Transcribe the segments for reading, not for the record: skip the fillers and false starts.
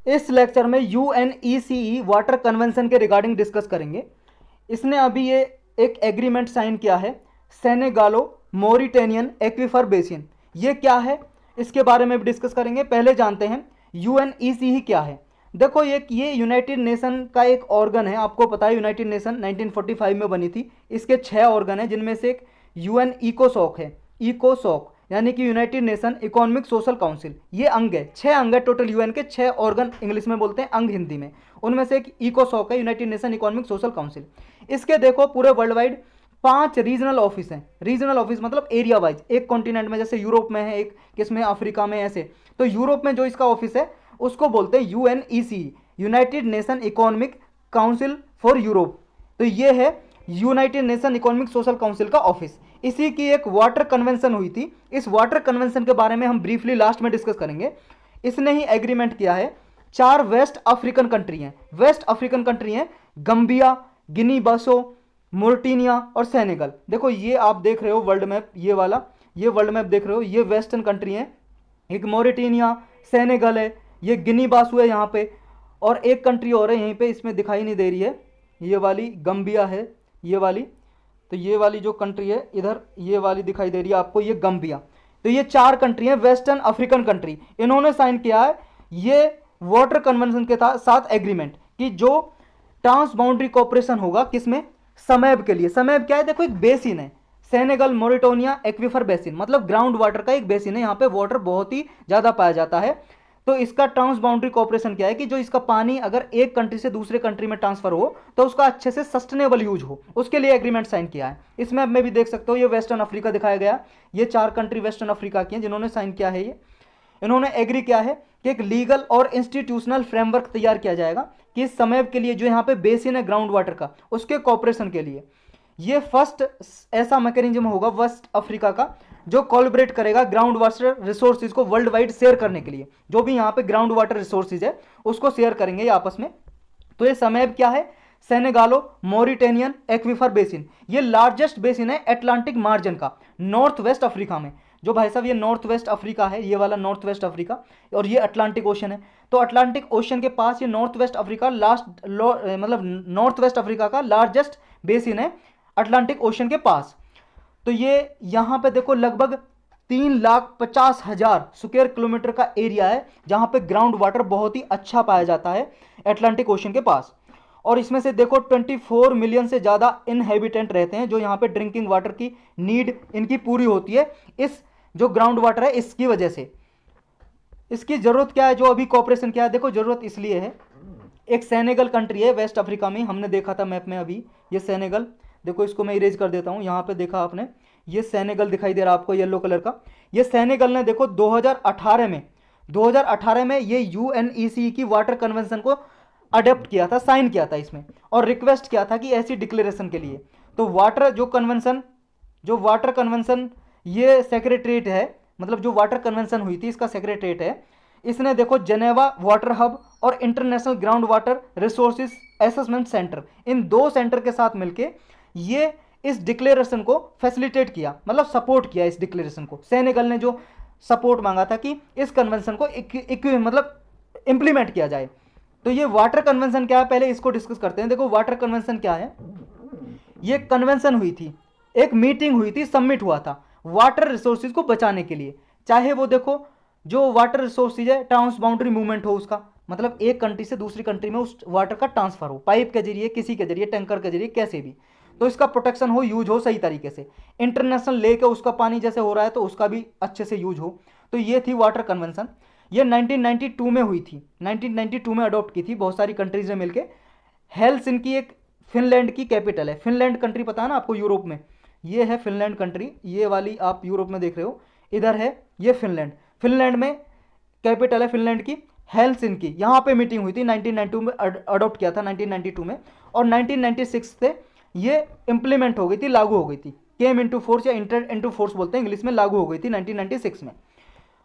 इस लेक्चर में यूएनईसीई water convention के रिगार्डिंग डिस्कस करेंगे। इसने अभी ये एक एग्रीमेंट साइन किया है, सेनेगालो मोरिटेनियन एक्विफर बेसिन। ये क्या है इसके बारे में भी डिस्कस करेंगे। पहले जानते हैं यूएनईसीई क्या है। देखो ये यूनाइटेड नेशन का एक ऑर्गन है, आपको पता है यूनाइटेड नेशन 1945 में बनी थी। इसके 6 ऑर्गन है, जिनमें से एक यूएन इकोसॉक है। इकोसॉक यानी कि United Nation Economic Social council, ये अंग है, 6 अंग है टोटल। यूएन के 6 ऑर्गन इंग्लिश में बोलते हैं, अंग हिंदी में। उनमें से एक इकोसॉक है, United Nation Economic Social council. इसके देखो पूरे वर्ल्ड वाइड 5 रीजनल ऑफिस हैं। रीजनल ऑफिस मतलब एरिया वाइज, एक कॉन्टिनेंट में, जैसे यूरोप में है, एक किसमें अफ्रीका में, ऐसे। तो यूरोप में जो इसका ऑफिस है उसको बोलते हैं UNEC, United Nation Economic Council for Europe. तो ये है United Nation Economic Social Council का ऑफिस। इसी की एक वाटर कन्वेंशन हुई थी। इस वाटर कन्वेंशन के बारे में हम ब्रीफली लास्ट में डिस्कस करेंगे। इसने ही एग्रीमेंट किया है। 4 वेस्ट अफ्रीकन कंट्री हैं। वेस्ट अफ्रीकन कंट्री हैं गंबिया, गिनी बासो, मोर्टिनिया और सेनेगल। देखो ये आप देख रहे हो वर्ल्ड मैप, ये वाला, ये वर्ल्ड मैप देख रहे हो, ये वेस्टर्न कंट्री हैं। एक मोरिटेनिया, सेनेगल है, ये गिनी बासु है यहाँ पे, और एक कंट्री और है यहीं पे, इसमें दिखाई नहीं दे रही है, ये वाली गंबिया है, ये वाली। तो ये वाली जो कंट्री है इधर, ये वाली दिखाई दे रही है आपको, ये गंबिया। तो ये 4 कंट्री हैं वेस्टर्न अफ्रीकन कंट्री। इन्होंने साइन किया है ये वाटर कन्वेंशन के साथ एग्रीमेंट कि जो ट्रांस बाउंड्री कोऑपरेशन होगा किसमें, समैब के लिए। समैब क्या है, देखो एक बेसिन है, सेनेगल मोरिटोनिया एक्विफर बेसिन, मतलब ग्राउंड वाटर का एक बेसिन है। यहाँ पे वाटर बहुत ही ज़्यादा पाया जाता है। तो इसका ट्रांस बाउंड्री कोऑपरेशन क्या है कि जो इसका पानी अगर एक कंट्री से दूसरे कंट्री में ट्रांसफर हो तो उसका अच्छे से सस्टेनेबल यूज हो, उसके लिए एग्रीमेंट साइन किया है। इस मैप में भी देख सकते हो, ये वेस्टर्न अफ्रीका दिखाया गया। ये 4 कंट्री वेस्टर्न अफ्रीका की हैं जिन्होंने साइन किया है। ये इन्होंने एग्री किया है कि एक लीगल और इंस्टीट्यूशनल फ्रेमवर्क तैयार किया जाएगा कि इस समय के लिए जो यहाँ पे बेसिन है ग्राउंड वाटर का, उसके कॉपरेशन के लिए ये फर्स्ट ऐसा मैकेनिज्म होगा वेस्ट अफ्रीका का जो कोलैबोरेट करेगा ग्राउंड वाटर रिसोर्सेज को वर्ल्ड वाइड शेयर करने के लिए। जो भी यहाँ पे ग्राउंड वाटर रिसोर्सेज है उसको शेयर करेंगे ये आपस में। तो ये समय क्या है, सेनेगालो मोरिटेनियन एक्विफर बेसिन, ये लार्जेस्ट बेसिन है एटलांटिक मार्जिन का, नॉर्थ वेस्ट अफ्रीका में। जो भाई साहब ये नॉर्थ वेस्ट अफ्रीका है, ये वाला नॉर्थ वेस्ट अफ्रीका, और ये अटलांटिक ओशन है। तो अटलांटिक ओशन के पास ये नॉर्थ वेस्ट अफ्रीका मतलब नॉर्थ वेस्ट अफ्रीका का लार्जेस्ट बेसिन है अटलांटिक ओशन के पास। तो ये यहाँ पे देखो लगभग 3,50,000 स्क्वायर किलोमीटर का एरिया है जहाँ पे ग्राउंड वाटर बहुत ही अच्छा पाया जाता है अटलांटिक ओशन के पास। और इसमें से देखो 24 मिलियन से ज़्यादा इनहेबिटेंट रहते हैं जो यहाँ पे ड्रिंकिंग वाटर की नीड इनकी पूरी होती है इस जो ग्राउंड वाटर है इसकी वजह से। इसकी ज़रूरत क्या है, जो अभी कॉपरेशन क्या है, देखो ज़रूरत इसलिए है, एक सेनेगल कंट्री है वेस्ट अफ्रीका में, हमने देखा था मैप में अभी, ये सेनेगल, देखो इसको मैं इरेज कर देता हूँ, यहाँ पे देखा आपने, ये सेनेगल दिखाई दे रहा है आपको येलो कलर का। ये सेनेगल ने देखो 2018 में ये यूएनईसी की वाटर कन्वेंशन को अडेप्ट किया था, साइन किया था इसमें, और रिक्वेस्ट किया था कि ऐसी डिक्लेरेशन के लिए। तो जो वाटर कन्वेंशन ये सेक्रेटरीट है, मतलब जो वाटर कन्वेंशन हुई थी इसका सेक्रेटरीट है, इसने देखो जेनेवा वाटर हब और international ground water resources assessment centre, इन 2 सेंटर के साथ मिलके ये इस डिक्लेरेशन को फैसिलिटेट किया, मतलब सपोर्ट किया इस डिक्लेरेशन को। सेनेगल ने जो सपोर्ट मांगा था कि इस कन्वेंशन को मतलब इंप्लीमेंट किया जाए। तो ये वाटर कन्वेंशन क्या है, पहले इसको डिस्कस करते हैं। देखो वाटर कन्वेंशन क्या है, ये कन्वेंशन हुई थी, एक मीटिंग हुई थी, सबमिट हुआ था वाटर रिसोर्सेज को बचाने के लिए। चाहे वो देखो जो वाटर रिसोर्सेज है ट्रांस बाउंड्री मूवमेंट हो उसका, मतलब एक कंट्री से दूसरी कंट्री में उस वाटर का ट्रांसफर हो, पाइप के जरिए, किसी के जरिए, टैंकर के जरिए, कैसे भी, तो इसका प्रोटेक्शन हो, यूज हो सही तरीके से। इंटरनेशनल लेक है उसका पानी जैसे हो रहा है तो उसका भी अच्छे से यूज हो। तो ये थी वाटर कन्वेंशन, ये 1992 में हुई थी, 1992 में अडॉप्ट की थी बहुत सारी कंट्रीज ने मिलकर। हेलसिंकी एक फिनलैंड की कैपिटल है, फिनलैंड कंट्री पता है ना आपको, यूरोप में, ये है फिनलैंड कंट्री, ये वाली आप यूरोप में देख रहे हो, इधर है ये फिनलैंड। फिनलैंड में कैपिटल है फिनलैंड की हेलसिंकी, यहाँ पे मीटिंग हुई थी 1992 में, अडॉप्ट किया था 1992 में, और 1996 से ये इंप्लीमेंट हो गई थी, लागू हो गई थी, केम इनटू फोर्स या इंटर इनटू फोर्स बोलते हैं इंग्लिश में, लागू हो गई थी 1996 में।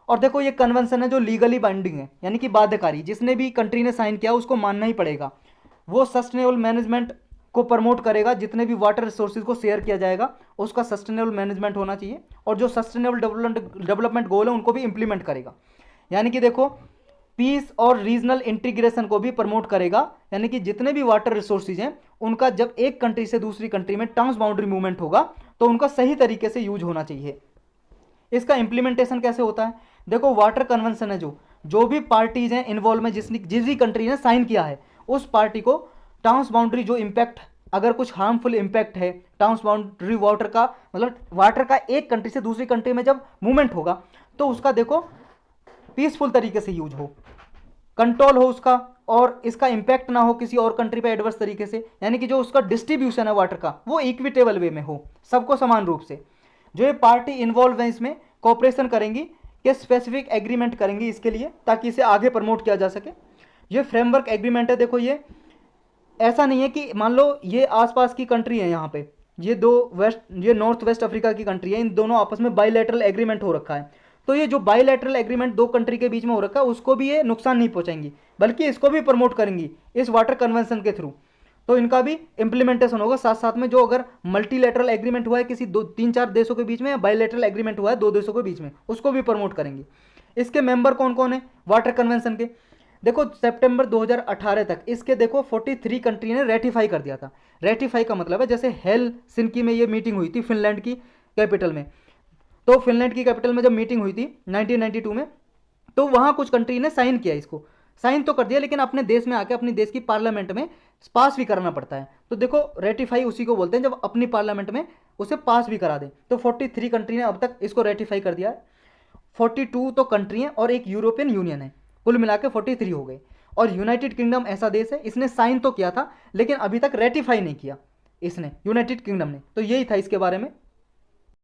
और देखो ये कन्वेंशन है जो लीगली बाइंडिंग है, यानी कि बाध्यकारी, जिसने भी कंट्री ने साइन किया उसको मानना ही पड़ेगा। वो सस्टेनेबल मैनेजमेंट को प्रमोट करेगा, जितने भी वाटर रिसोर्सेज को शेयर किया जाएगा उसका सस्टेनेबल मैनेजमेंट होना चाहिए, और जो सस्टेनेबल डेवलपमेंट गोल है उनको भी इंप्लीमेंट करेगा। यानी कि देखो पीस और रीजनल इंटीग्रेशन को भी प्रमोट करेगा, यानी कि जितने भी वाटर रिसोर्सेज हैं उनका जब एक कंट्री से दूसरी कंट्री में ट्रांस बाउंड्री मूवमेंट होगा तो उनका सही तरीके से यूज होना चाहिए। इसका इंप्लीमेंटेशन कैसे होता है? देखो, वाटर कन्वेंशन है, जो भी पार्टीज हैं इन्वॉल्व में, जिस भी कंट्री ने साइन किया है उस पार्टी को ट्रांस बाउंड्री जो इम्पैक्ट, अगर कुछ हार्मफुल इम्पैक्ट है ट्रांस बाउंड्री वाटर का, मतलब वाटर का एक कंट्री से दूसरी कंट्री में जब मूवमेंट होगा तो उसका देखो पीसफुल तरीके से यूज हो, कंट्रोल हो उसका, और इसका इम्पैक्ट ना हो किसी और कंट्री पे एडवर्स तरीके से, यानी कि जो उसका डिस्ट्रीब्यूशन है वाटर का वो इक्विटेबल वे में हो, सबको समान रूप से। जो ये पार्टी इन्वॉल्व है इसमें कोऑपरेशन करेंगी कि स्पेसिफिक एग्रीमेंट करेंगी इसके लिए, ताकि इसे आगे प्रमोट किया जा सके। ये फ्रेमवर्क एग्रीमेंट है, देखो ये ऐसा नहीं है कि मान लो ये आसपास की कंट्री है, यहाँ पे ये नॉर्थ वेस्ट अफ्रीका की कंट्री है, इन दोनों आपस में बाइलैटरल एग्रीमेंट हो रखा है, तो ये जो बाइलैटरल एग्रीमेंट दो कंट्री के बीच में हो रखा है उसको भी ये नुकसान नहीं पहुंचाएंगी, बल्कि इसको भी प्रमोट करेंगी इस वाटर कन्वेंशन के थ्रू। तो इनका भी इंप्लीमेंटेशन होगा साथ साथ में। जो अगर मल्टीलैटरल एग्रीमेंट हुआ है किसी 2-3-4 देशों के बीच में, या बाइलैटरल एग्रीमेंट हुआ है 2 देशों के बीच में, उसको भी प्रमोट करेंगी। इसके मेंबर कौन कौन है वाटर कन्वेंशन के? देखो, सितंबर 2018 तक इसके देखो 43 कंट्री ने रेटिफाई कर दिया था। रेटिफाई का मतलब है जैसे हेलसिंकी में ये मीटिंग हुई थी फिनलैंड की कैपिटल में, तो फिनलैंड की कैपिटल में जब मीटिंग हुई थी 1992 में, तो वहाँ कुछ कंट्री ने साइन किया, इसको साइन तो कर दिया लेकिन अपने देश में आके अपनी देश की पार्लियामेंट में पास भी कराना पड़ता है। तो देखो, रेटिफाई उसी को बोलते हैं जब अपनी पार्लियामेंट में उसे पास भी करा दें। तो 43 कंट्री ने अब तक इसको रेटिफाई कर दिया है। 42 तो कंट्री हैं और एक यूरोपियन यूनियन है, कुल मिला के 43 हो गए। और यूनाइटेड किंगडम ऐसा देश है, इसने साइन तो किया था लेकिन अभी तक रेटिफाई नहीं किया इसने, यूनाइटेड किंगडम ने। तो यही था इसके बारे में।